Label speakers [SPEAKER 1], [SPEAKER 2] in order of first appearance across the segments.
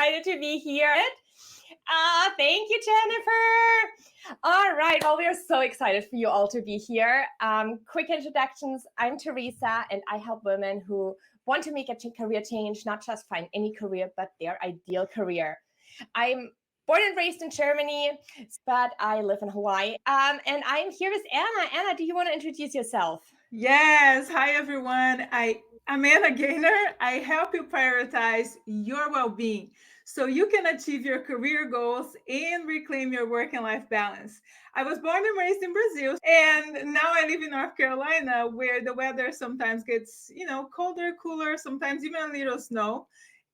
[SPEAKER 1] excited to be here. Thank you, Jennifer. All right, well, we are so excited for you all to be here. Quick introductions. I'm Theresa, and I help women who want to make a career change, not just find any career, but their ideal career. I'm born and raised in Germany, but I live in Hawaii. And I'm here with Anna. Anna, do you want to introduce yourself?
[SPEAKER 2] Yes. Hi, everyone. I'm Anna Goehner. I help you prioritize your well-being so you can achieve your career goals and reclaim your work and life balance. I was born and raised in Brazil, and now I live in North Carolina, where the weather sometimes gets, colder, cooler, sometimes even a little snow.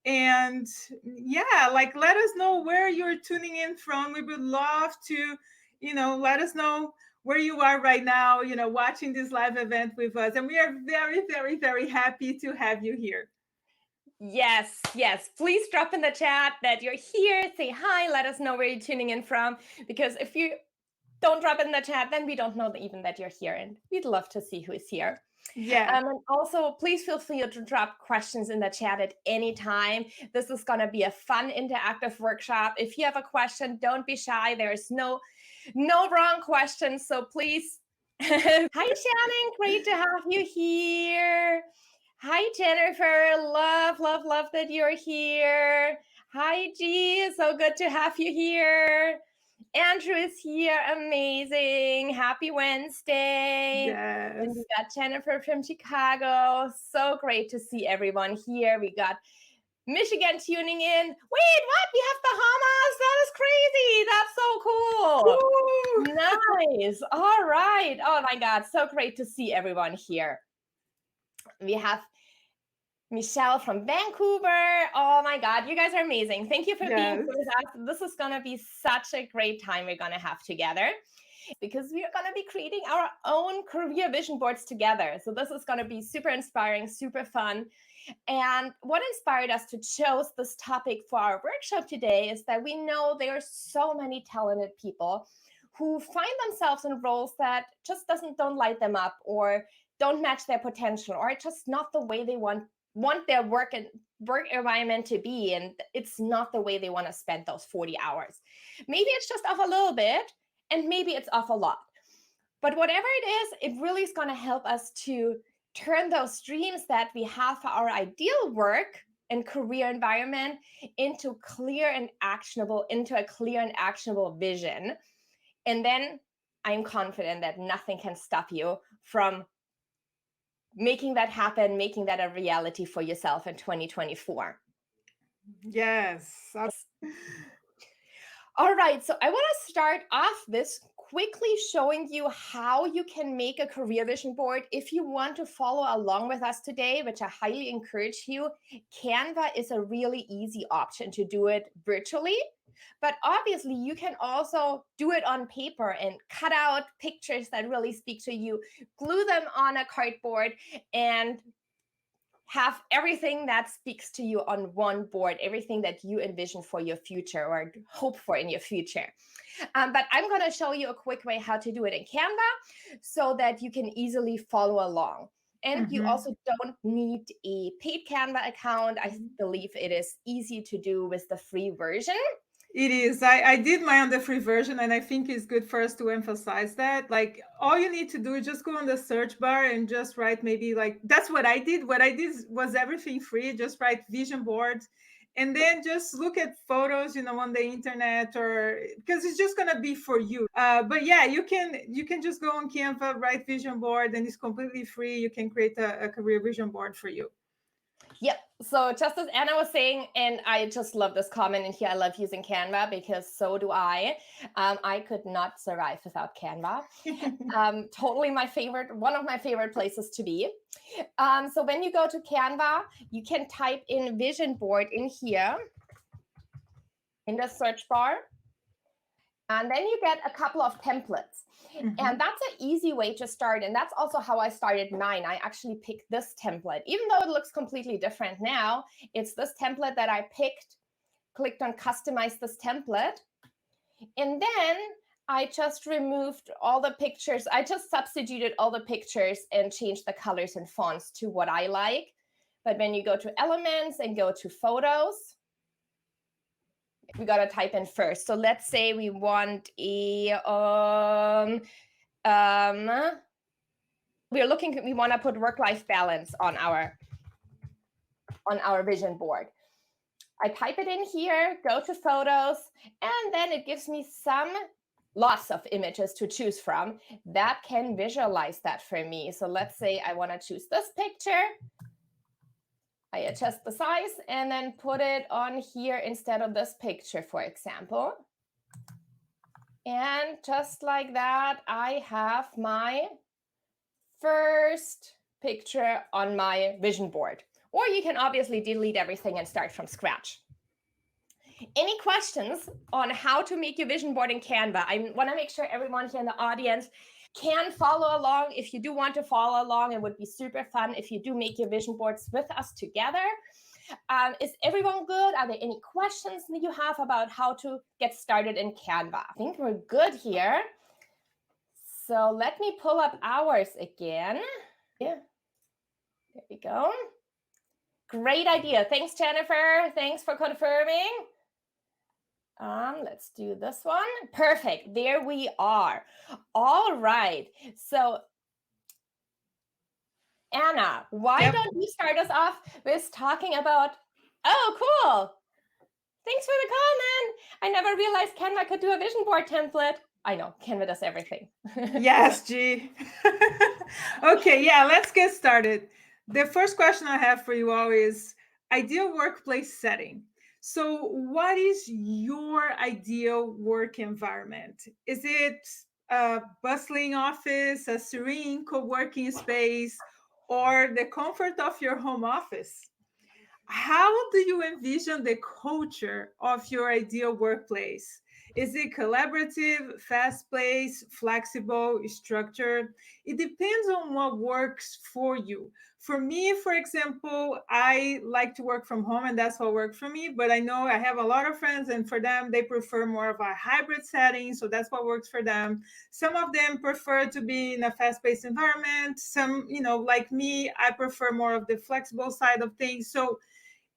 [SPEAKER 2] And yeah, let us know where you're tuning in from. We would love to, let us know where you are right now, watching this live event with us. And we are very, very, very happy to have you here.
[SPEAKER 1] Yes. Please drop in the chat that you're here. Say hi. Let us know where you're tuning in from. Because if you don't drop in the chat, then we don't know even that you're here. And we'd love to see who is here.
[SPEAKER 2] Yeah.
[SPEAKER 1] And also, please feel free to drop questions in the chat at any time. This is going to be a fun, interactive workshop. If you have a question, don't be shy. There's no wrong questions. So please. Hi, Shannon. Great to have you here. Hi, Jennifer. Love that you're here. Hi, G. So good to have you here. Andrew is here. Amazing. Happy Wednesday.
[SPEAKER 2] Yes.
[SPEAKER 1] And we got Jennifer from Chicago. So great to see everyone here. We got Michigan tuning in. Wait, what? We have Bahamas? That is crazy. That's so cool. Woo! Nice. All right. Oh my God. So great to see everyone here. We have Michelle from Vancouver. Oh my God, you guys are amazing. Thank you for being here with us. This is going to be such a great time we're going to have together, because we are going to be creating our own career vision boards together. So this is going to be super inspiring, super fun. And what inspired us to choose this topic for our workshop today is that we know there are so many talented people who find themselves in roles that just don't light them up, or don't match their potential, or just not the way they want their work environment to be, and it's not the way they want to spend those 40 hours. Maybe it's just off a little bit, and maybe it's off a lot. But whatever it is, it really is going to help us to turn those dreams that we have for our ideal work and career environment into a clear and actionable vision. And then I'm confident that nothing can stop you from making that happen, making that a reality for yourself in 2024.
[SPEAKER 2] Yes.
[SPEAKER 1] All right, so I want to start off this quickly showing you how you can make a career vision board. If you want to follow along with us today, which I highly encourage you, Canva is a really easy option to do it virtually. But obviously, you can also do it on paper and cut out pictures that really speak to you, glue them on a cardboard, and have everything that speaks to you on one board, everything that you envision for your future or hope for in your future. But I'm going to show you a quick way how to do it in Canva so that you can easily follow along. And you also don't need a paid Canva account. I believe it is easy to do with the free version.
[SPEAKER 2] It is. I did mine on the free version, and I think it's good for us to emphasize that. Like, all you need to do is just go on the search bar and just write, maybe, like, that's what I did. What I did was everything free. Just write vision boards, and then just look at photos, on the internet, or because it's just gonna be for you. But yeah, you can just go on Canva, write vision board, and it's completely free. You can create a career vision board for you.
[SPEAKER 1] Yep. So just as Anna was saying, and I just love this comment in here, I love using Canva because so do I. I could not survive without Canva. Totally one of my favorite places to be. So when you go to Canva, you can type in vision board in here in the search bar. And then you get a couple of templates. And that's an easy way to start. And that's also how I started mine. I actually picked this template. Even though it looks completely different now, it's this template that I picked, clicked on customize this template. And then I just removed all the pictures. I just substituted all the pictures and changed the colors and fonts to what I like. But when you go to elements and go to photos, we got to type in first. So let's say we want a we want to put work-life balance on our vision board. I type it in here, go to photos, and then it gives me lots of images to choose from that can visualize that for me. So let's say I want to choose this picture. I adjust the size and then put it on here instead of this picture, for example. And just like that, I have my first picture on my vision board. Or you can obviously delete everything and start from scratch. Any questions on how to make your vision board in Canva? I want to make sure everyone here in the audience can follow along. If you do want to follow along, it would be super fun if you do make your vision boards with us together. Is everyone good? Are there any questions that you have about how to get started in Canva? I think we're good here. So let me pull up ours again. Yeah, there we go. Great idea. Thanks, Jennifer. Thanks for confirming. Let's do this one. Perfect. There we are. All right. So Anna, why don't you start us off with talking about, oh, cool. Thanks for the comment. I never realized Canva could do a vision board template. I know, Canva does everything.
[SPEAKER 2] Yes, G. Okay, yeah, let's get started. The first question I have for you all is ideal workplace setting. So, what is your ideal work environment? Is it a bustling office, a serene co working space, or the comfort of your home office? How do you envision the culture of your ideal workplace? Is it collaborative, fast paced, flexible, structured? It depends on what works for you. For me, for example, I like to work from home and that's what works for me. But I know I have a lot of friends, and for them, they prefer more of a hybrid setting. So that's what works for them. Some of them prefer to be in a fast paced environment. Some, like me, I prefer more of the flexible side of things. So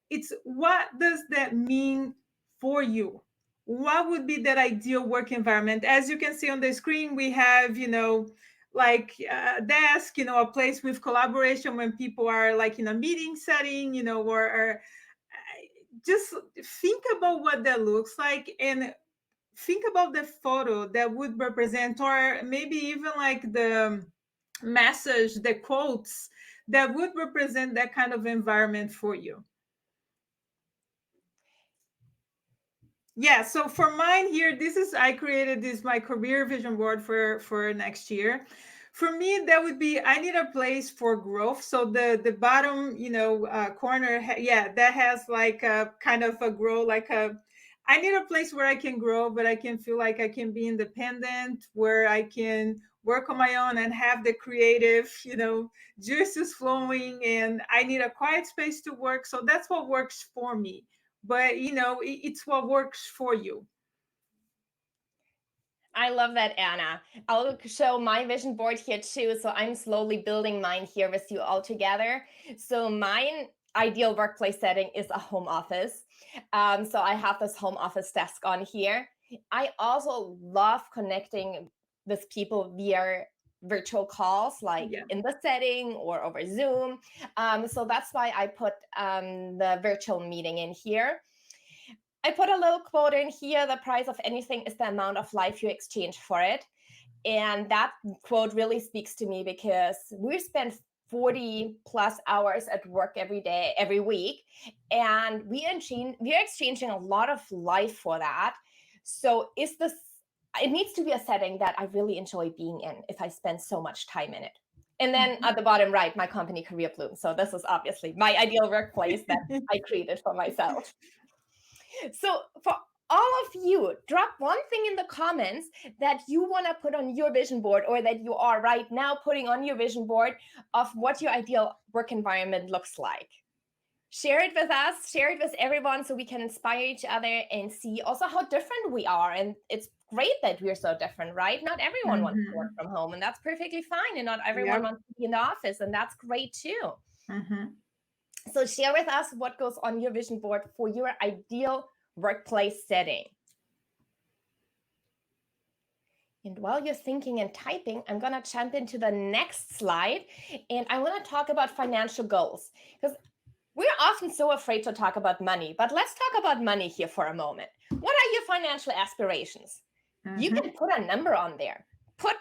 [SPEAKER 2] it's what does that mean for you? What would be that ideal work environment? As you can see on the screen, we have, like a desk, a place with collaboration when people are like in a meeting setting, or just think about what that looks like and think about the photo that would represent, or maybe even like the message, the quotes that would represent that kind of environment for you. Yeah, so for mine here, I created this my career vision board for next year. For me, that would be I need a place for growth. So the bottom, corner, yeah, that has like a kind of a grow, like a. I need a place where I can grow, but I can feel like I can be independent, where I can work on my own and have the creative, juices flowing. And I need a quiet space to work. So that's what works for me, but it's what works for you.
[SPEAKER 1] I love that, Anna. I'll show my vision board here too. So I'm slowly building mine here with you all together. So mine ideal workplace setting is a home office. So I have this home office desk on here. I also love connecting with people via virtual calls, like in the setting or over Zoom. So that's why I put the virtual meeting in here. I put a little quote in here: the price of anything is the amount of life you exchange for it. And that quote really speaks to me because we spend 40 plus hours at work every day, every week, and we are exchanging a lot of life for that. So it needs to be a setting that I really enjoy being in if I spend so much time in it. And then at the bottom right, my company Career Bloom. So this is obviously my ideal workplace that I created for myself. So for all of you, drop one thing in the comments that you want to put on your vision board, or that you are right now putting on your vision board, of what your ideal work environment looks like. Share it with us, share it with everyone, so we can inspire each other and see also how different we are. And it's great that we're so different, right? Not everyone wants to work from home, and that's perfectly fine. And not everyone wants to be in the office, and that's great too. So share with us what goes on your vision board for your ideal workplace setting. And while you're thinking and typing, I'm going to jump into the next slide. And I want to talk about financial goals, because we're often so afraid to talk about money. But let's talk about money here for a moment. What are your financial aspirations? You can put a number on there. Put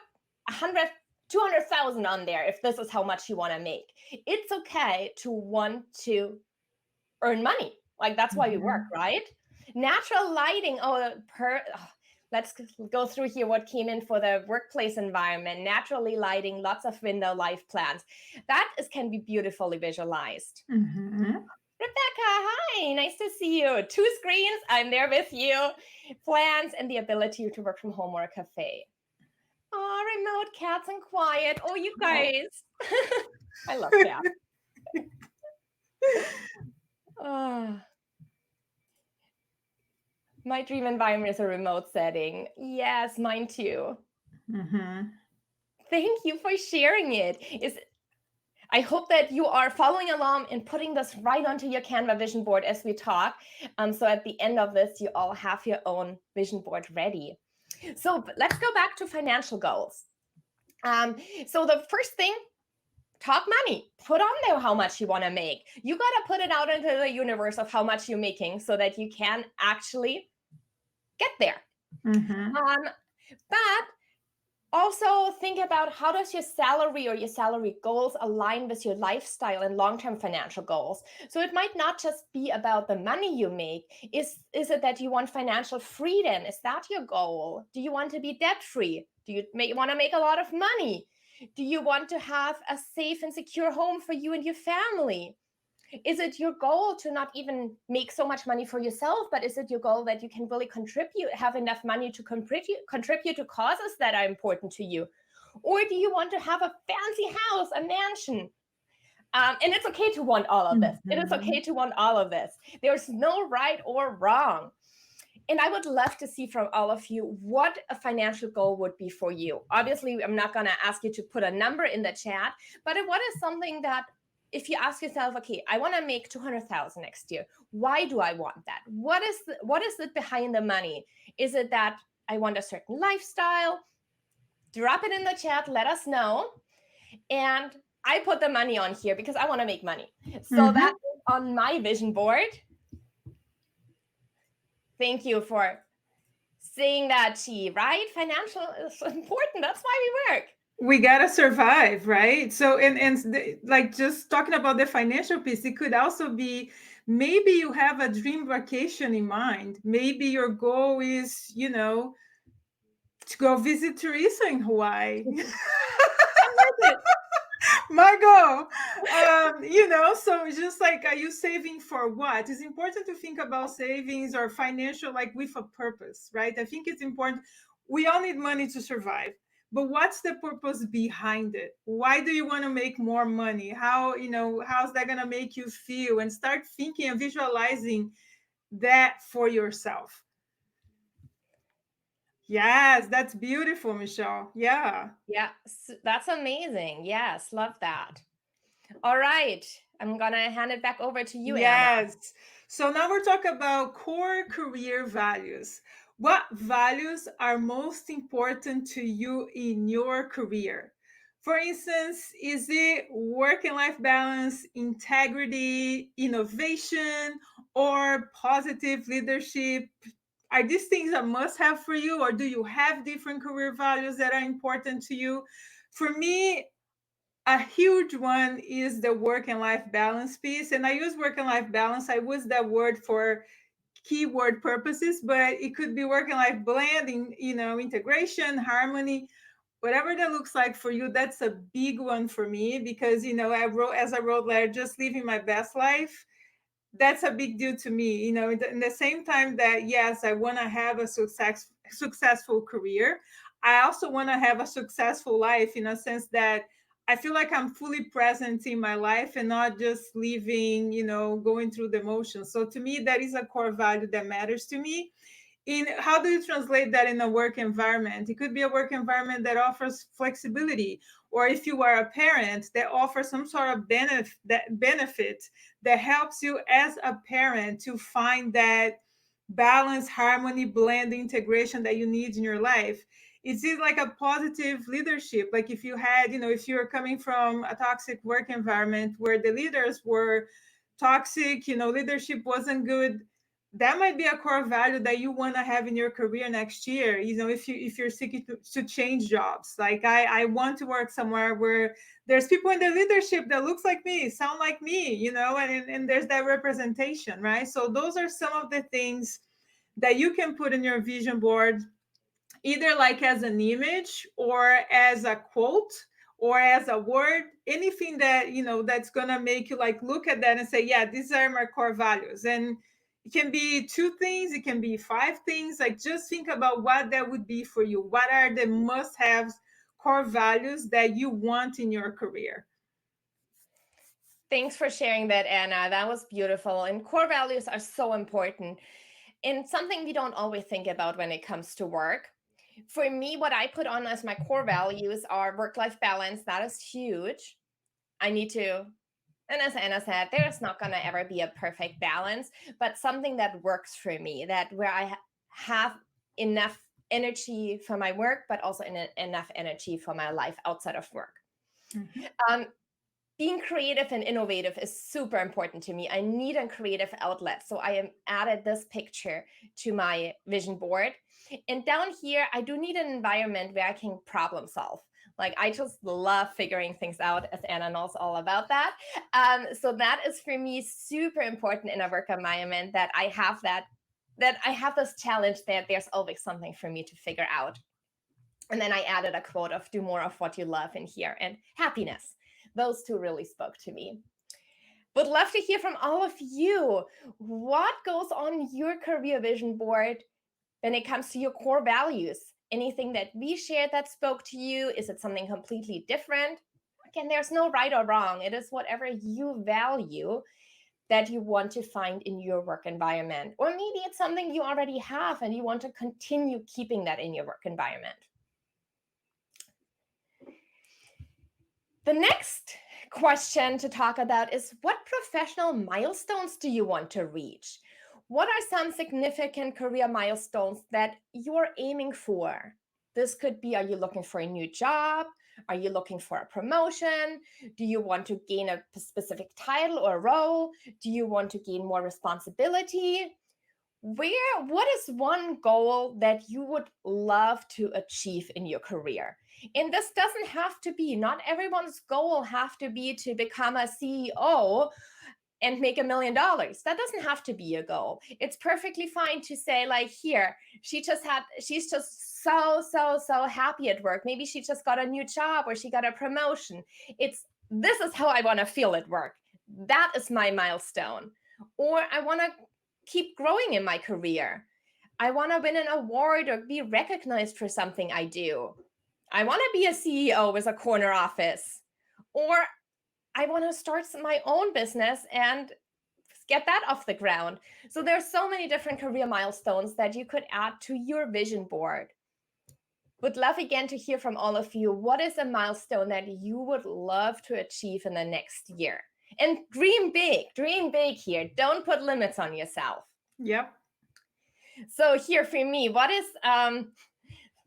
[SPEAKER 1] 100, 200,000 on there if this is how much you want to make. It's okay to want to earn money. Like, that's why we work, right? Natural lighting. Let's go through here what came in for the workplace environment. Naturally lighting, lots of window life plans. That can be beautifully visualized. Rebecca, hi, nice to see you. 2 screens, I'm there with you. Plans and the ability to work from home or a cafe. Oh, remote cats and quiet. Oh, you guys. I love cats. My dream environment is a remote setting. Yes, mine too. Thank you for sharing it. I hope that you are following along and putting this right onto your Canva vision board as we talk. So at the end of this, you all have your own vision board ready. So let's go back to financial goals. So the first thing, talk money. Put on there how much you want to make. You got to put it out into the universe of how much you're making so that you can actually get there. But also think about, how does your salary or your salary goals align with your lifestyle and long-term financial goals? So it might not just be about the money you make. Is it that you want financial freedom? Is that your goal? Do you want to be debt-free? Do you want to make a lot of money? Do you want to have a safe and secure home for you and your family? Is it your goal to not even make so much money for yourself, but is it your goal that you can really have enough money to contribute to causes that are important to you? Or do you want to have a fancy house, a mansion? And it's okay to want all of this. It is okay to want all of this. There's no right or wrong. And I would love to see from all of you what a financial goal would be for you. Obviously, I'm not going to ask you to put a number in the chat, but what is something that, if you ask yourself, okay, I want to make 200,000 next year. Why do I want that? What is it behind the money? Is it that I want a certain lifestyle? Drop it in the chat. Let us know. And I put the money on here because I want to make money. So that's on my vision board. Thank you for saying that, Chi, right? Financial is important. That's why we work.
[SPEAKER 2] We gotta survive, right? So, like, just talking about the financial piece, it could also be, maybe you have a dream vacation in mind. Maybe your goal is, to go visit Theresa in Hawaii. My goal. So just like, are you saving for what? It's important to think about savings or financial, like, with a purpose, right? I think it's important. We all need money to survive. But what's the purpose behind it? Why do you want to make more money? How's that going to make you feel? And start thinking and visualizing that for yourself. Yes, that's beautiful, Michelle. Yeah.
[SPEAKER 1] Yeah, that's amazing. Yes, love that. All right. I'm going to hand it back over to you, Anna.
[SPEAKER 2] Yes. So now we're talking about core career values. What values are most important to you in your career? For instance, is it work and life balance, integrity, innovation, or positive leadership? Are these things a must have for you, or do you have different career values that are important to you? For me, a huge one is the work and life balance piece. And I use work and life balance. I use that word for keyword purposes, but it could be work and life blending, integration, harmony, whatever that looks like for you. That's a big one for me because, I wrote letter, just living my best life. That's a big deal to me, in the same time that, yes, I want to have a successful career. I also want to have a successful life, in a sense that I feel like I'm fully present in my life and not just living, going through the motions. So to me, that is a core value that matters to me. How do you translate that in a work environment? It could be a work environment that offers flexibility, or if you are a parent, that offers some sort of benefit that helps you as a parent to find that balance, harmony, blend, integration that you need in your life. It's like a positive leadership. Like if you had, if you're coming from a toxic work environment where the leaders were toxic, leadership wasn't good, that might be a core value that you want to have in your career next year. If you're seeking to change jobs, like I want to work somewhere where there's people in the leadership that looks like me, sound like me, and there's that representation, right? So those are some of the things that you can put in your vision board, either like as an image or as a quote or as a word, anything that that's gonna make you like look at that and say, yeah, these are my core values. And it can be two things, it can be five things. Like just think about what that would be for you. What are the must-haves, core values that you want in your career?
[SPEAKER 1] Thanks for sharing that, Anna. That was beautiful. And core values are so important and something we don't always think about when it comes to work. For me, what I put on as my core values are work-life balance. That is huge. I need to, and as Anna said, there's not going to ever be a perfect balance, but something that works for me, that where I have enough energy for my work, but also enough energy for my life outside of work.
[SPEAKER 2] Mhm.
[SPEAKER 1] Um, Being creative and innovative is super important to me. I need a creative outlet. So I am added this picture to my vision board. And down here, I do need an environment where I can problem solve. Like I just love figuring things out, as Anna knows all about that. So that is for me super important in a work environment, that I have that I have this challenge that there's always something for me to figure out. And then I added a quote of do more of what you love in here, and happiness. Those two really spoke to me. Would love to hear from all of you. What goes on your career vision board when it comes to your core values? Anything that we shared that spoke to you? Is it something completely different? Again, there's no right or wrong. It is whatever you value that you want to find in your work environment. Or maybe it's something you already have and you want to continue keeping that in your work environment. The next question to talk about is, what professional milestones do you want to reach? What are some significant career milestones that you're aiming for? This could be, are you looking for a new job? Are you looking for a promotion? Do you want to gain a specific title or role? Do you want to gain more responsibility? What is one goal that you would love to achieve in your career? And this doesn't have to be, not everyone's goal have to be to become a CEO and make $1 million. That doesn't have to be a goal. It's perfectly fine to say, like, here, she's just so happy at work. Maybe she just got a new job or she got a promotion. This is how I want to feel at work. That is my milestone. Or I want to keep growing in my career. I want to win an award or be recognized for something I do. I want to be a CEO with a corner office. Or I want to start my own business and get that off the ground. So there's so many different career milestones that you could add to your vision board. Would love again to hear from all of you. What is a milestone that you would love to achieve in the next year? And dream big here. Don't put limits on yourself.
[SPEAKER 2] Yep.
[SPEAKER 1] So here for me, what is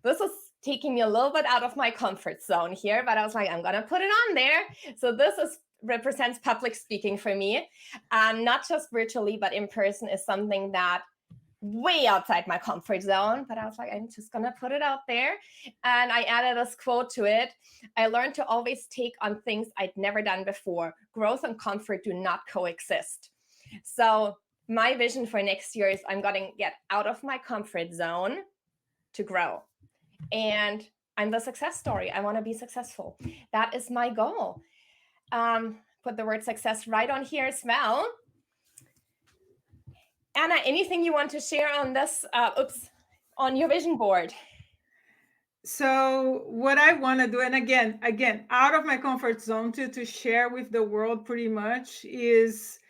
[SPEAKER 1] this is taking me a little bit out of my comfort zone here, but I was like, I'm gonna put it on there. So this represents public speaking for me, not just virtually, but in person is something that way outside my comfort zone. But I was like, I'm just gonna put it out there, and I added this quote to it. I learned to always take on things I'd never done before. Growth and comfort do not coexist. So my vision for next year is I'm going to get out of my comfort zone to grow. And I'm the success story. I want to be successful. That is my goal. Put the word success right on here as well. Anna, anything you want to share on this? On your vision board?
[SPEAKER 2] So what I want to do, and again, out of my comfort zone to share with the world pretty much, is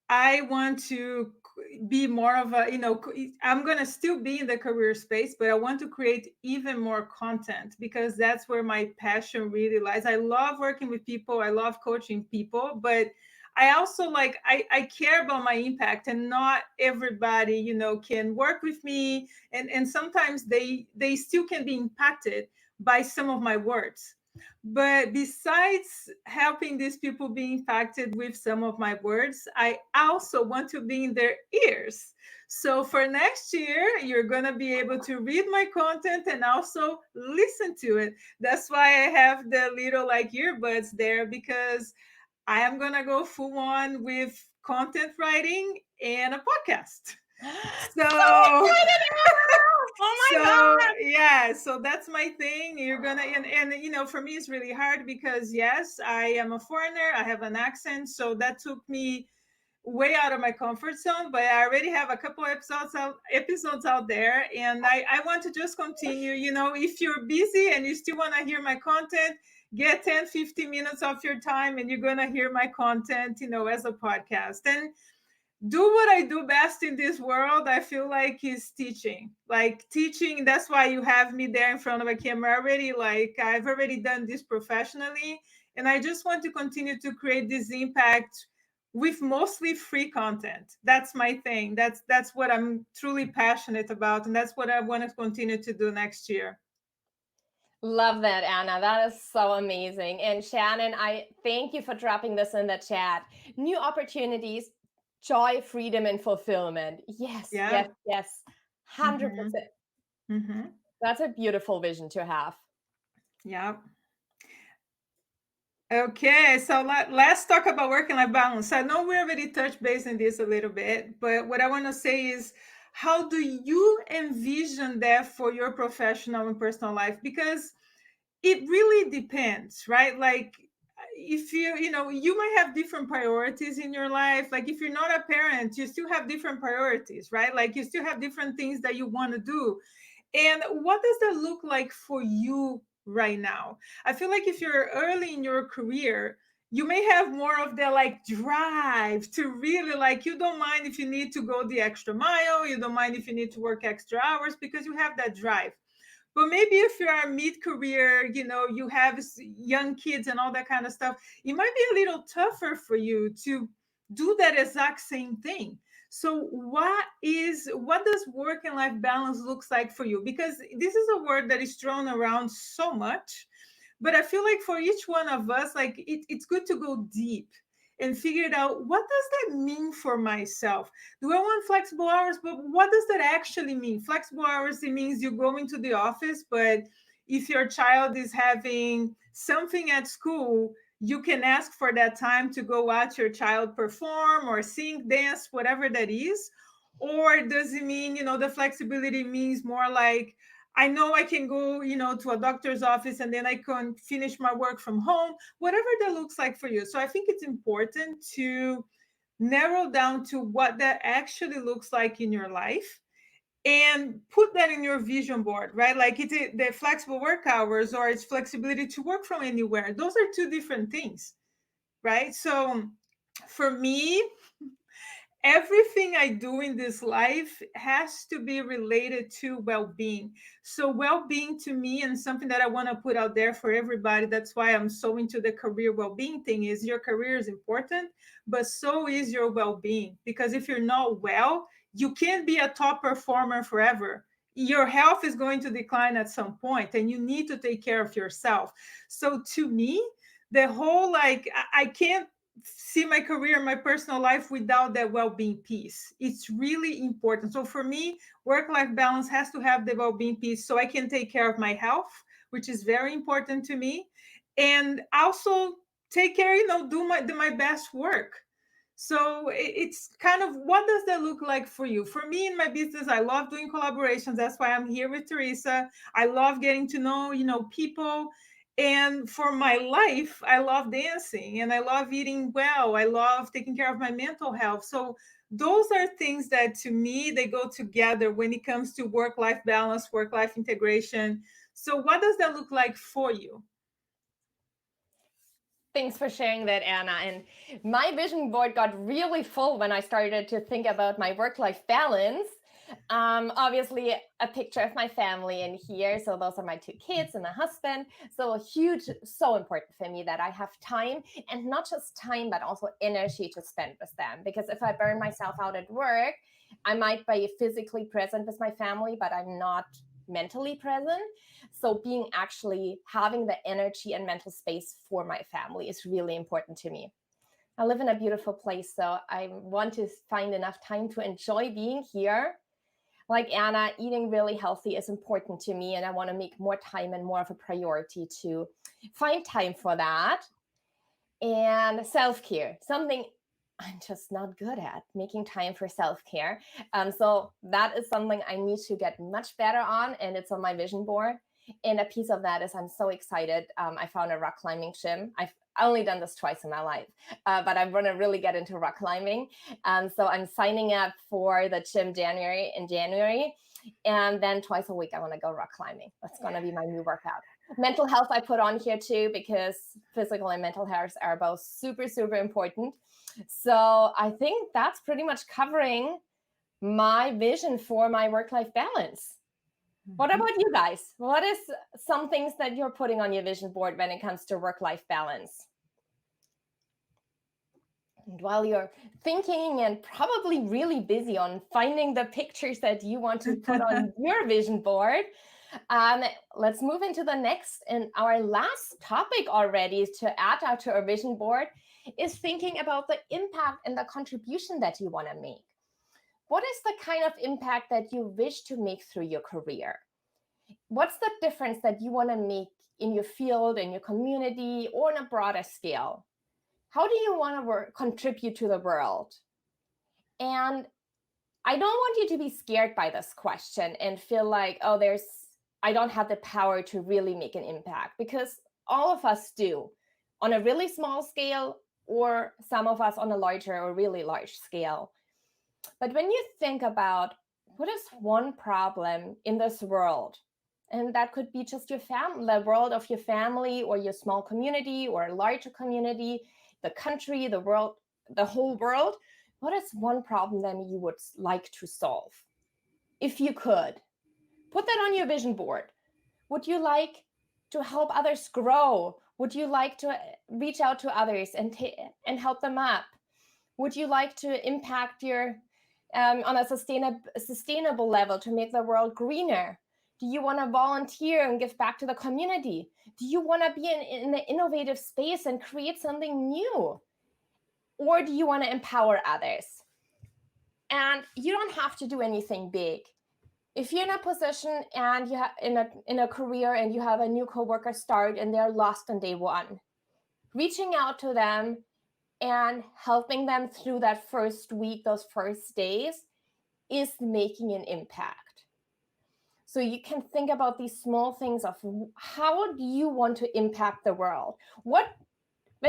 [SPEAKER 2] I want to be more of a, I'm going to still be in the career space, but I want to create even more content because that's where my passion really lies. I love working with people. I love coaching people, but I also like I care about my impact, and not everybody, can work with me, and sometimes they still can be impacted by some of my words. But besides helping these people be impacted with some of my words, I also want to be in their ears. So for next year, you're going to be able to read my content and also listen to it. That's why I have the little like earbuds there, because I am going to go full on with content writing and a podcast.
[SPEAKER 1] So
[SPEAKER 2] So
[SPEAKER 1] excited, Anna! Oh my
[SPEAKER 2] so
[SPEAKER 1] God.
[SPEAKER 2] yeah, so that's my thing. You're gonna, and for me it's really hard because yes, I am a foreigner, I have an accent, so that took me way out of my comfort zone. But I already have a couple episodes out there, and I want to just continue. If you're busy and you still want to hear my content, get 10-15 minutes of your time and you're gonna hear my content, as a podcast. And do what I do best in this world, I feel like, is teaching. Like teaching, that's why you have me there in front of a camera already. Like I've already done this professionally, and I just want to continue to create this impact with mostly free content. That's my thing. That's what I'm truly passionate about, and that's what I want to continue to do next year.
[SPEAKER 1] Love that, Anna. That is so amazing. And Shannon, I thank you for dropping this in the chat. New opportunities, joy, freedom, and fulfillment. Yes,
[SPEAKER 2] Yeah.
[SPEAKER 1] yes, yes.
[SPEAKER 2] Mm-hmm.
[SPEAKER 1] 100%.
[SPEAKER 2] Mm-hmm.
[SPEAKER 1] That's a beautiful vision to have.
[SPEAKER 2] Yeah. Okay, so let's talk about work-life balance. I know we already touched base on this a little bit, but what I want to say is, how do you envision that for your professional and personal life? Because it really depends, right? Like if you might have different priorities in your life. Like if you're not a parent, you still have different priorities, right? Like you still have different things that you want to do. And what does that look like for you right now? I feel like if you're early in your career, you may have more of the like drive to really, like, you don't mind if you need to go the extra mile, you don't mind if you need to work extra hours because you have that drive. But maybe if you're mid-career, you have young kids and all that kind of stuff, it might be a little tougher for you to do that exact same thing. So what does work and life balance looks like for you? Because this is a word that is thrown around so much, but I feel like for each one of us, like it's good to go deep and figure it out. What does that mean for myself? Do I want flexible hours? But what does that actually mean? Flexible hours, it means you go into the office, but if your child is having something at school, you can ask for that time to go watch your child perform or sing, dance, whatever that is. Or does it mean, the flexibility means more like, I know I can go, to a doctor's office and then I can finish my work from home, whatever that looks like for you. So I think it's important to narrow down to what that actually looks like in your life and put that in your vision board, right? Like it's the flexible work hours or it's flexibility to work from anywhere. Those are two different things, right? So for me, everything I do in this life has to be related to well-being. So well-being to me, and something that I want to put out there for everybody, that's why I'm so into the career well-being thing, is your career is important, but so is your well-being. Because if you're not well, you can't be a top performer forever. Your health is going to decline at some point and you need to take care of yourself. So to me, the whole, like, I can't see my career and my personal life without that well-being piece. It's really important. So for me, work-life balance has to have the well-being piece so I can take care of my health, which is very important to me, and also take care, do my best work. So it's kind of, what does that look like for you? For me in my business, I love doing collaborations. That's why I'm here with Theresa. I love getting to know, people. And for my life, I love dancing and I love eating well. I love taking care of my mental health. So those are things that to me, they go together when it comes to work-life balance, work-life integration. So what does that look like for you?
[SPEAKER 1] Thanks for sharing that, Anna. And my vision board got really full when I started to think about my work life balance. Obviously, a picture of my family in here. So those are my 2 kids and a husband. So huge, so important for me that I have time, and not just time, but also energy to spend with them. Because if I burn myself out at work, I might be physically present with my family, but I'm not mentally present. So being actually having the energy and mental space for my family is really important to me. I live in a beautiful place, so I want to find enough time to enjoy being here. Like Anna, eating really healthy is important to me, and I want to make more time and more of a priority to find time for that. And self-care, something I'm just not good at, making time for self-care. So that is something I need to get much better on, and it's on my vision board. And a piece of that is I'm so excited. I found a rock climbing gym. I've only done this twice in my life, but I want to really get into rock climbing. So I'm signing up for the gym in January. And then twice a week, I want to go rock climbing. That's going to be my new workout. Mental health I put on here too, because physical and mental health are both super, super important. So I think that's pretty much covering my vision for my work-life balance. What about you guys? What is some things that you're putting on your vision board when it comes to work-life balance? And while you're thinking and probably really busy on finding the pictures that you want to put on your vision board, let's move into the next and our last topic already to add out to our vision board is thinking about the impact and the contribution that you want to make. What is the kind of impact that you wish to make through your career? What's the difference that you want to make in your field, in your community, or on a broader scale? How do you want to contribute to the world? And I don't want you to be scared by this question and feel like, oh, I don't have the power to really make an impact, because all of us do on a really small scale, or some of us on a larger or really large scale. But when you think about what is one problem in this world, and that could be just your family, the world of your family or your small community or a larger community, the country, the world, the whole world, what is one problem then you would like to solve? If you could, put that on your vision board. Would you like to help others grow? Would you like to reach out to others and help them up? Would you like to impact your on a sustainable level to make the world greener? Do you want to volunteer and give back to the community? Do you want to be in an innovative space and create something new? Or do you want to empower others? And you don't have to do anything big. If you're in a position and you have in a career and you have a new coworker start and they're lost on day one, reaching out to them and helping them through that first week, those first days, is making an impact. So you can think about these small things of how do you want to impact the world? When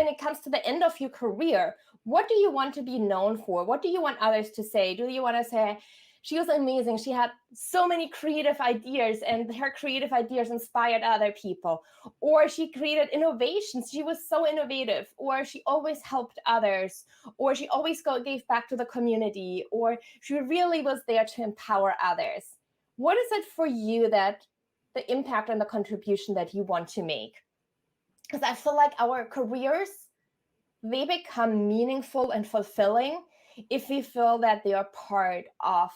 [SPEAKER 1] it comes to the end of your career, what do you want to be known for? What do you want others to say? Do you want to say, she was amazing, she had so many creative ideas and her creative ideas inspired other people? Or she created innovations, she was so innovative, or she always helped others, or she always gave back to the community, or she really was there to empower others? What is it for you that the impact and the contribution that you want to make? Because I feel like our careers, they become meaningful and fulfilling if we feel that they are part of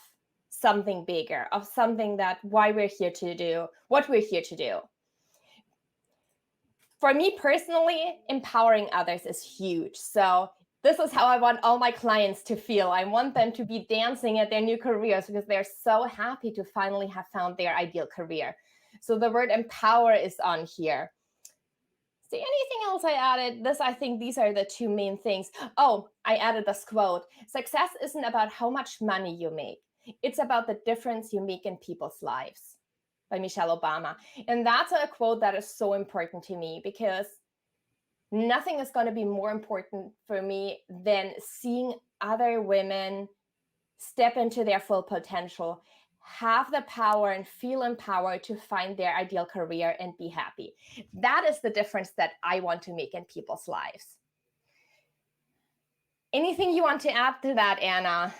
[SPEAKER 1] something bigger, of something that why we're here to do, what we're here to do. For me personally, empowering others is huge. So this is how I want all my clients to feel. I want them to be dancing at their new careers because they're so happy to finally have found their ideal career. So the word empower is on here. Is there anything else I added? I think these are the two main things. Oh, I added this quote. Success isn't about how much money you make. It's about the difference you make in people's lives, by Michelle Obama. And that's a quote that is so important to me, because nothing is going to be more important for me than seeing other women step into their full potential, have the power and feel empowered to find their ideal career and be happy. That is the difference that I want to make in people's lives. Anything you want to add to that, Anna?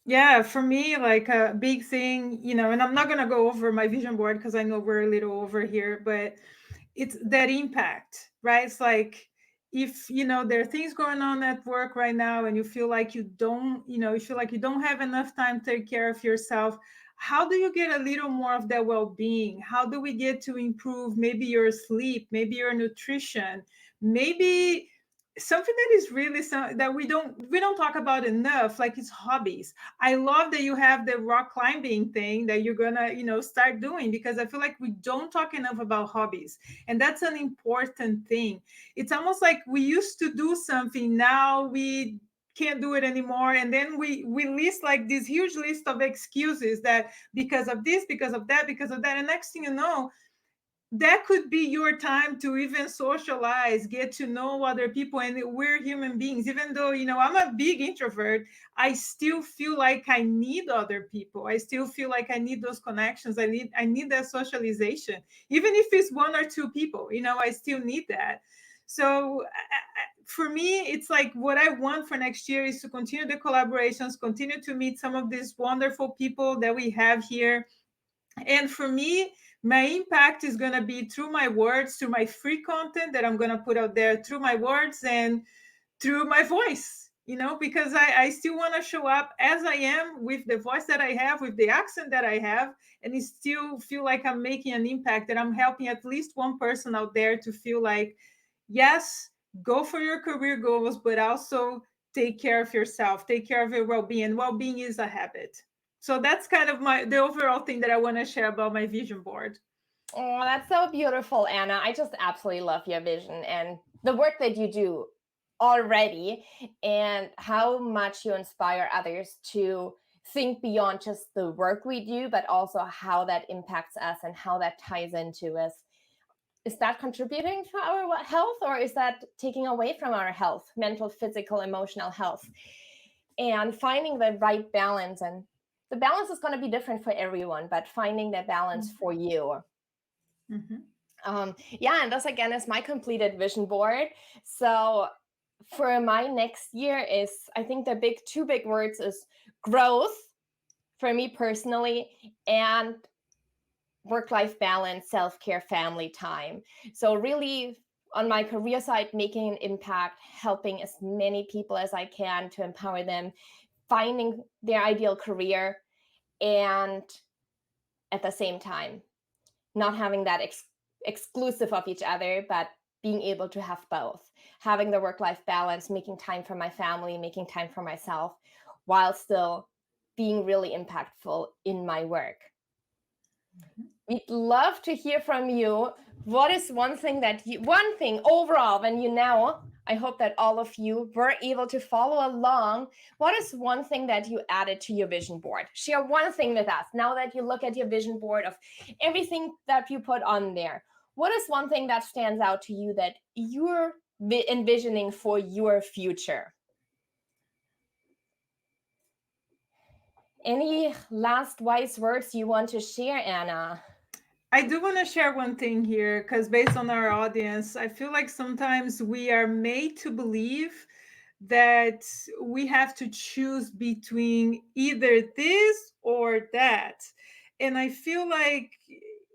[SPEAKER 2] Yeah, for me, like a big thing, and I'm not going to go over my vision board because I know we're a little over here, but it's that impact, right? It's like, if there are things going on at work right now and you feel like you don't have enough time to take care of yourself, how do you get a little more of that well-being? How do we get to improve maybe your sleep, maybe your nutrition, maybe something that is really that we don't talk about enough, like it's hobbies. I love that you have the rock climbing thing that you're gonna start doing, because I feel like we don't talk enough about hobbies, and that's an important thing. It's almost like we used to do something, now we can't do it anymore, and then we list like this huge list of excuses, that because of this, because of that, because of that, and next thing you know, that could be your time to even socialize, get to know other people. And we're human beings. Even though, I'm a big introvert, I still feel like I need other people. I still feel like I need those connections. I need that socialization. Even if it's one or two people, I still need that. So for me, it's like what I want for next year is to continue the collaborations, continue to meet some of these wonderful people that we have here. And for me, my impact is going to be through my words, through my free content that I'm going to put out there, through my words and through my voice, because I still want to show up as I am, with the voice that I have, with the accent that I have, and it still feel like I'm making an impact, that I'm helping at least one person out there to feel like, yes, go for your career goals, but also take care of yourself, take care of your well-being. Well-being is a habit. So that's kind of the overall thing that I want to share about my vision board.
[SPEAKER 1] Oh, that's so beautiful, Anna. I just absolutely love your vision and the work that you do already, and how much you inspire others to think beyond just the work we do, but also how that impacts us and how that ties into us. Is that contributing to our health, or is that taking away from our health, mental, physical, emotional health? And finding the right balance, and the balance is going to be different for everyone, but finding the balance for you.
[SPEAKER 2] Mm-hmm.
[SPEAKER 1] Yeah, and this again is my completed vision board. So for my next year is, I think the two big words is growth for me personally, and work-life balance, self-care, family time. So really on my career side, making an impact, helping as many people as I can to empower them, finding their ideal career, and at the same time not having that exclusive of each other, but being able to have both, having the work-life balance, making time for my family, making time for myself, while still being really impactful in my work. We'd love to hear from you. What is one thing overall, when you now, I hope that all of you were able to follow along. What is one thing that you added to your vision board? Share one thing with us. Now that you look at your vision board of everything that you put on there, what is one thing that stands out to you that you're envisioning for your future? Any last wise words you want to share, Anna?
[SPEAKER 2] I do want to share one thing here, because based on our audience, I feel like sometimes we are made to believe that we have to choose between either this or that. And I feel like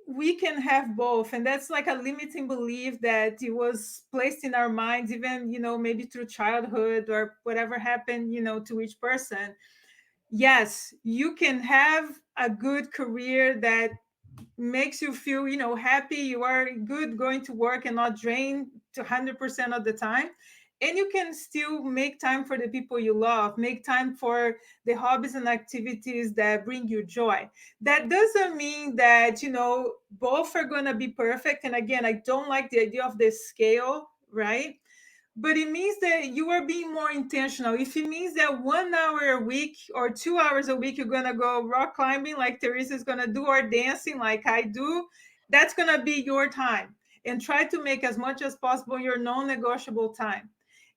[SPEAKER 2] we can have both. And that's like a limiting belief that it was placed in our minds, even, maybe through childhood or whatever happened, to each person. Yes, you can have a good career that makes you feel happy, you are good going to work and not drained to 100% of the time, and you can still make time for the people you love, make time for the hobbies and activities that bring you joy. That doesn't mean that both are going to be perfect, and again, I don't like the idea of the scale, right? But it means that you are being more intentional. If it means that 1 hour a week or 2 hours a week you're gonna go rock climbing like Theresa is gonna do, or dancing like I do, that's gonna be your time. And try to make as much as possible your non-negotiable time.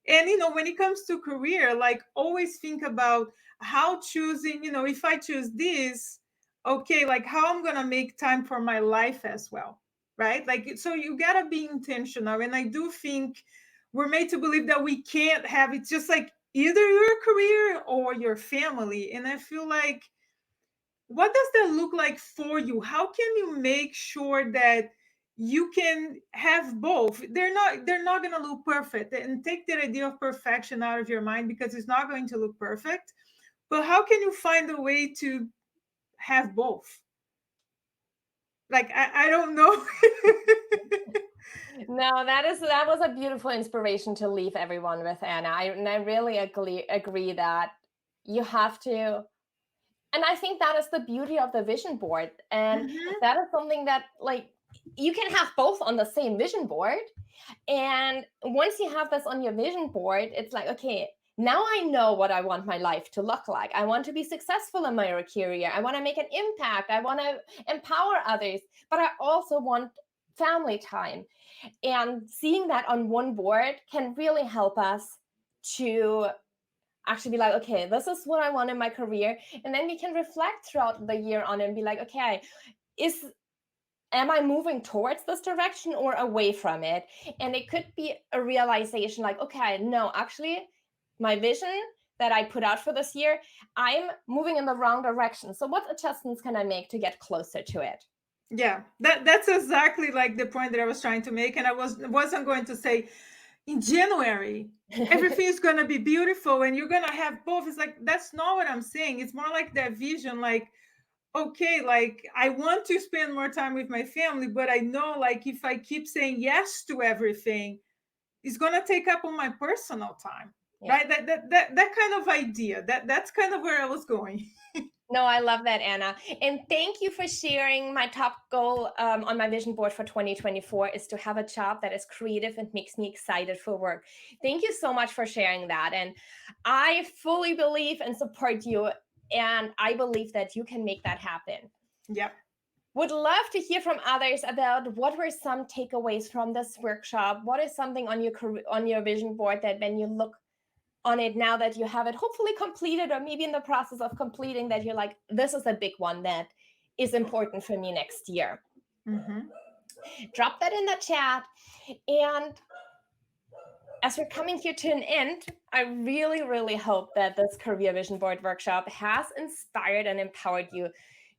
[SPEAKER 2] And when it comes to career, like always think about how choosing, if I choose this, okay, like how I'm gonna make time for my life as well. Right? Like, so you gotta be intentional. And I do think we're made to believe that we can't have, it's just like either your career or your family. And I feel like, what does that look like for you? How can you make sure that you can have both? They're not going to look perfect, and take that idea of perfection out of your mind, because it's not going to look perfect. But how can you find a way to have both? Like, I don't know.
[SPEAKER 1] No, that was a beautiful inspiration to leave everyone with, Anna. And I really agree that you have to, and I think that is the beauty of the vision board. And
[SPEAKER 2] Mhm.
[SPEAKER 1] that is something that, like, you can have both on the same vision board. And once you have this on your vision board, it's like, okay, now I know what I want my life to look like. I want to be successful in my career. I want to make an impact. I want to empower others, but I also want family time. And seeing that on one board can really help us to actually be like, okay, this is what I want in my career. And then we can reflect throughout the year on it and be like, okay, is am I moving towards this direction or away from it? And it could be a realization like, okay, no, actually, my vision that I put out for this year, I'm moving in the wrong direction. So what adjustments can I make to get closer to it?
[SPEAKER 2] Yeah, that's exactly like the point that I was trying to make, and wasn't going to say in January everything is going to be beautiful and you're going to have both. It's like, that's not what I'm saying. It's more like that vision, like, okay, like, I want to spend more time with my family, but I know, like, if I keep saying yes to everything, it's going to take up on my personal time.
[SPEAKER 1] Yeah.
[SPEAKER 2] Right? That kind of idea. That's kind of where I was going.
[SPEAKER 1] No, I love that, Anna. And thank you for sharing. My top goal on my vision board for 2024 is to have a job that is creative and makes me excited for work. Thank you so much for sharing that. And I fully believe and support you. And I believe that you can make that happen.
[SPEAKER 2] Yep.
[SPEAKER 1] Would love to hear from others about what were some takeaways from this workshop. What is something on your vision board that when you look on it now that you have it hopefully completed, or maybe in the process of completing, that you're like, this is a big one that is important for me next year?
[SPEAKER 2] Mm-hmm.
[SPEAKER 1] Drop that in the chat. And as we're coming here to an end, I really, really hope that this Career Vision Board workshop has inspired and empowered you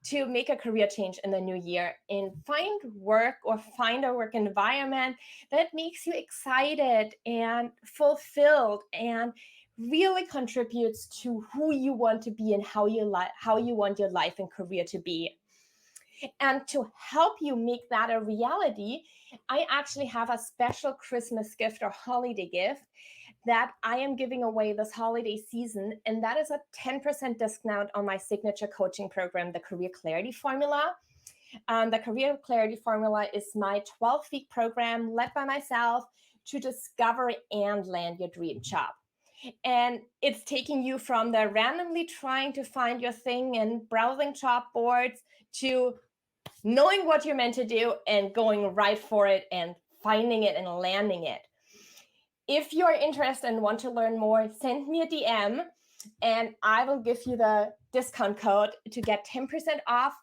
[SPEAKER 1] to make a career change in the new year and find work or find a work environment that makes you excited and fulfilled and really contributes to who you want to be and how you want your life and career to be. And to help you make that a reality, I actually have a special Christmas gift or holiday gift that I am giving away this holiday season. And that is a 10% discount on my signature coaching program, the Career Clarity Formula. The Career Clarity Formula is my 12-week program led by myself to discover and land your dream job. And it's taking you from the randomly trying to find your thing and browsing job boards to knowing what you're meant to do and going right for it and finding it and landing it. If you're interested and want to learn more, send me a DM and I will give you the discount code to get 10% off.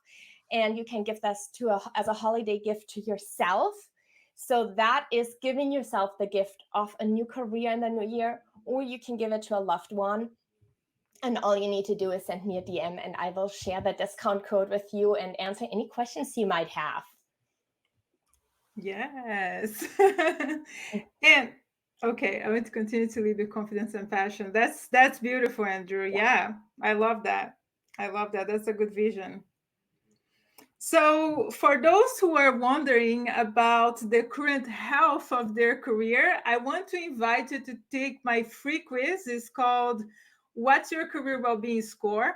[SPEAKER 1] And you can give this as a holiday gift to yourself. So that is giving yourself the gift of a new career in the new year, or you can give it to a loved one. And all you need to do is send me a DM and I will share the discount code with you and answer any questions you might have.
[SPEAKER 2] Yes. And okay, I want to continue to lead with confidence and passion. That's beautiful, Andrew. Yeah, I love that. I love that. That's a good vision. So, for those who are wondering about the current health of their career, I want to invite you to take my free quiz. It's called What's Your Career Wellbeing Score?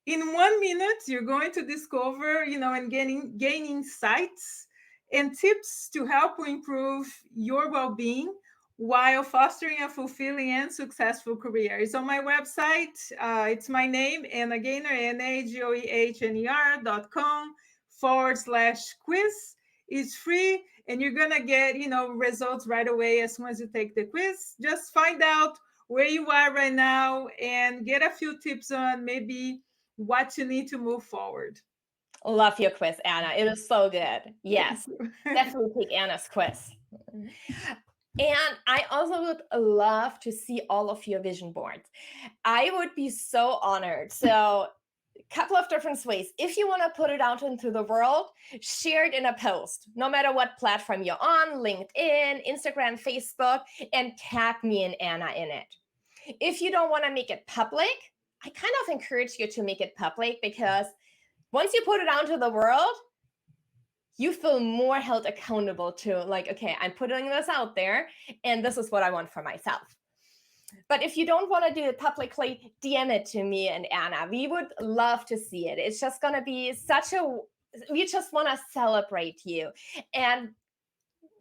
[SPEAKER 2] In 1 minute, you're going to discover, and gain insights and tips to help you improve your well-being while fostering a fulfilling and successful career. It's on my website. It's my name, Anna Goehner, NAGOEHNER.com/quiz. Is free, and you're gonna get results right away as soon as you take the quiz. Just find out where you are right now and get a few tips on maybe what you need to move forward.
[SPEAKER 1] Love your quiz, Anna. It is so good.
[SPEAKER 2] Thank
[SPEAKER 1] Yes,
[SPEAKER 2] you.
[SPEAKER 1] definitely take Anna's quiz. And I also would love to see all of your vision boards. I would be so honored. So, a couple of different ways. If you want to put it out into the world, share it in a post, no matter what platform you're on, LinkedIn, Instagram, Facebook, and tag me and Anna in it. If you don't want to make it public, I kind of encourage you to make it public, because once you put it out to the world, you feel more held accountable to, like, okay, I'm putting this out there and this is what I want for myself. But if you don't want to do it publicly, DM it to me and Anna. We would love to see it. It's just going to be we just want to celebrate you. And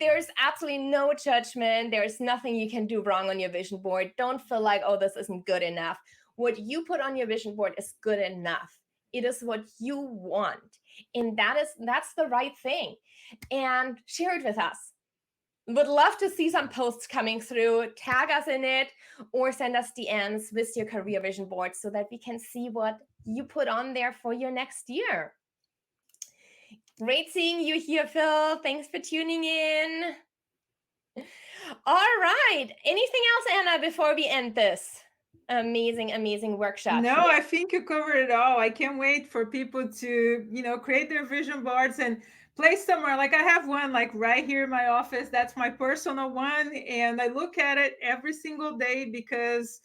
[SPEAKER 1] there's absolutely no judgment. There's nothing you can do wrong on your vision board. Don't feel like, oh, this isn't good enough. What you put on your vision board is good enough. It is what you want. And that's the right thing. And share it with us. Would love to see some posts coming through. Tag us in it or send us DMs with your career vision board so that we can see what you put on there for your next year. Great seeing you here, Phil. Thanks for tuning in. All right. Anything else, Anna, before we end this amazing workshop?
[SPEAKER 2] No, I think you covered it all. I can't wait for people to, create their vision boards and place somewhere. Like I have one like right here in my office. That's my personal one. And I look at it every single day because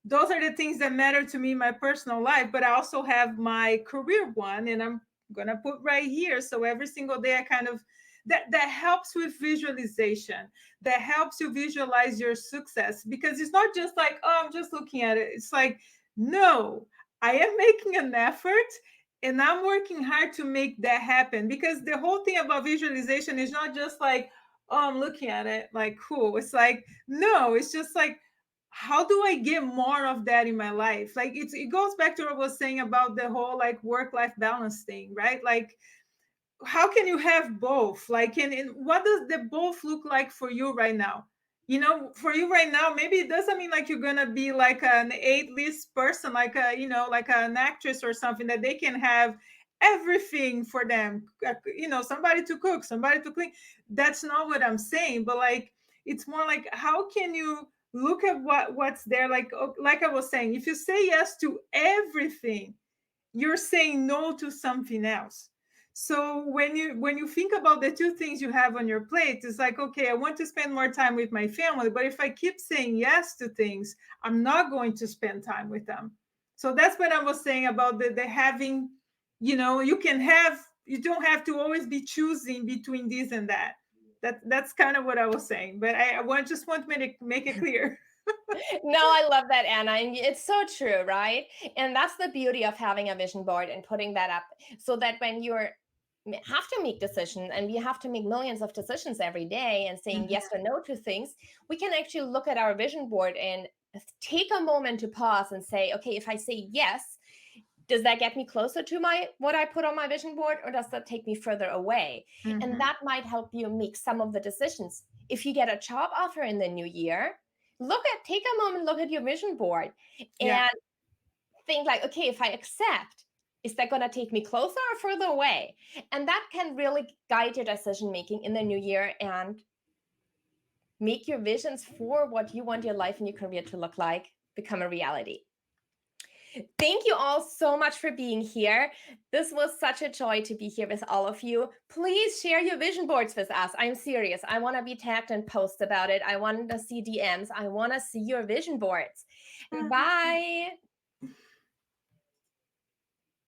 [SPEAKER 2] those are the things that matter to me in my personal life. But I also have my career one, and I'm gonna put right here. So every single day I kind of that helps with visualization, that helps you visualize your success, because it's not just like, oh, I'm just looking at it. It's like, no, I am making an effort and I'm working hard to make that happen. Because the whole thing about visualization is not just like, oh, I'm looking at it, like, cool. It's like, no, it's just like, how do I get more of that in my life? Like it goes back to what I was saying about the whole like work-life balance thing, right? Like, how can you have both? Like, and what does the both look like for you right now? For you right now, maybe it doesn't mean like you're gonna be like an A-list person, like like an actress or something, that they can have everything for them. Somebody to cook, somebody to clean. That's not what I'm saying. But like, it's more like, how can you look at what's there? Like I was saying, if you say yes to everything, you're saying no to something else. So when you think about the two things you have on your plate, it's like, okay, I want to spend more time with my family, but if I keep saying yes to things, I'm not going to spend time with them. So that's what I was saying about the having, you don't have to always be choosing between this and that. That's kind of what I was saying, but just want me to make it clear.
[SPEAKER 1] No, I love that, Anna. And it's so true, right? And that's the beauty of having a vision board and putting that up, so that when you're have to make decisions, and we have to make millions of decisions every day and saying yes or no to things, we can actually look at our vision board and take a moment to pause and say, okay, if I say yes, does that get me closer to what I put on my vision board, or does that take me further away? And that might help you make some of the decisions. If you get a job offer in the new year, take a moment, look at your vision board and think like, okay, if I accept, is that going to take me closer or further away? And that can really guide your decision making in the new year and make your visions for what you want your life and your career to look like become a reality. Thank you all so much for being here. This was such a joy to be here with all of you. Please share your vision boards with us. I'm serious. I want to be tagged and post about it. I want to see DMs. I want to see your vision boards. And bye.